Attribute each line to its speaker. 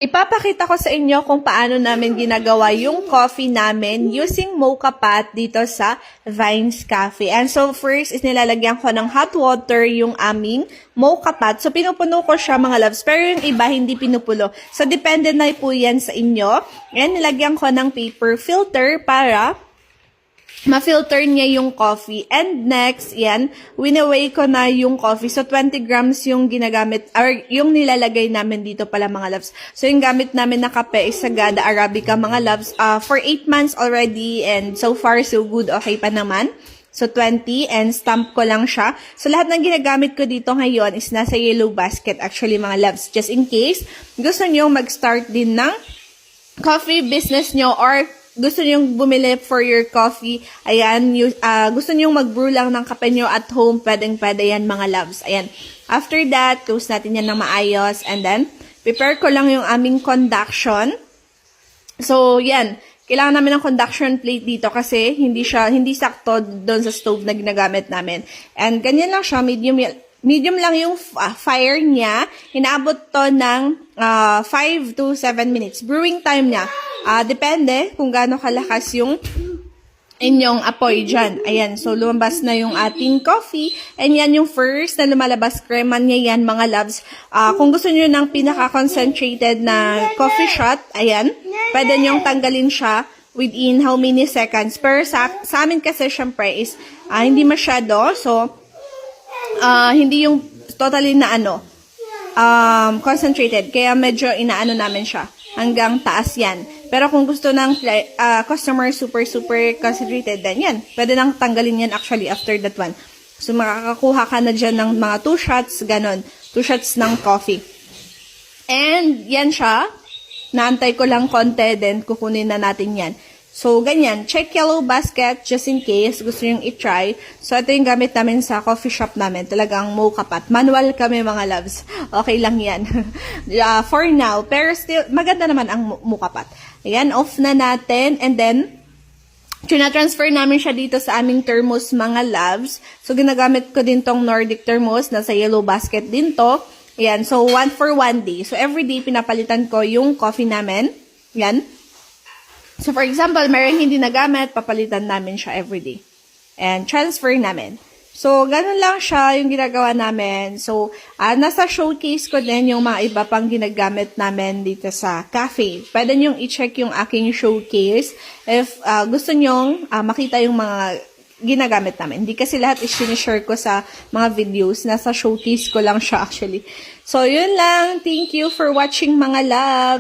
Speaker 1: Ipapakita ko sa inyo kung paano namin ginagawa yung coffee namin using mocha pot dito sa Vines Cafe. And so first is nilalagyan ko ng hot water yung aming mocha pot. So pinupuno ko siya mga loves, pero yung iba hindi pinupulo. So depende na po yan sa inyo. And nilagyan ko ng paper filter para ma-filter niya yung coffee. And next, yan, winaway ko na yung coffee. So, 20 grams yung ginagamit, or yung nilalagay namin dito pala mga loves. So, yung gamit namin na kape is Sagada Arabica mga loves. For 8 months already, and so far, so good, okay pa naman. So, 20, and stamp ko lang siya. So, lahat ng ginagamit ko dito ngayon is nasa yellow basket, actually mga loves. Just in case, gusto nyo mag-start din ng coffee business nyo, or gusto nyong bumili for your coffee, ayan, gusto nyong mag-brew lang ng kape nyo at home, pwedeng-pwede yan mga loves. Ayan. After that, close natin yan ng maayos, and then, prepare ko lang yung aming conduction. So, yan. Kailangan namin ng conduction plate dito kasi hindi sakto doon sa stove na ginagamit namin. And ganyan lang siya, medium lang yung fire niya. Inaabot to ng 5 to 7 minutes. Brewing time niya. Depende kung gaano kalakas yung inyong apoy dyan. Ayan, so lumabas na yung ating coffee. And yan yung first na lumalabas. Crema niya yan, mga loves. Kung gusto nyo ng pinaka-concentrated na coffee shot, ayan, pwede nyong tanggalin siya within how many seconds. Pero sa amin kasi, syempre, is hindi masyado. So, hindi yung totally na concentrated. Kaya medyo inaano namin siya. Hanggang taas yan. Pero kung gusto ng customer super concentrated, then yan. Pwede nang tanggalin yan actually after that one. So, makakakuha ka na dyan ng mga 2 shots, ganon. 2 shots ng coffee. And, yan siya. Naantay ko lang konti, then kukunin na natin yan. So, ganyan. Check yellow basket just in case gusto nyo i-try. So, ito yung gamit namin sa coffee shop namin. Talagang mocha pot. Manual kami mga loves. Okay lang yan. For now. Pero still, maganda naman ang mocha pot. Ayan, off na natin. And then, transfer namin siya dito sa aming thermos mga loves. So, ginagamit ko din tong Nordic thermos. Nasa yellow basket din to. Ayan, so 1 for 1 day. So, every day pinapalitan ko yung coffee namin. Yan. So, for example, mayroong hindi nagamit, papalitan namin siya everyday. And transfer namin. So, ganun lang siya yung ginagawa namin. So, nasa showcase ko din yung mga iba pang ginagamit namin dito sa cafe. Pwede nyong i-check yung aking showcase if gusto nyong makita yung mga ginagamit namin. Hindi kasi lahat is-share ko sa mga videos. Nasa showcase ko lang siya actually. So, yun lang. Thank you for watching mga love.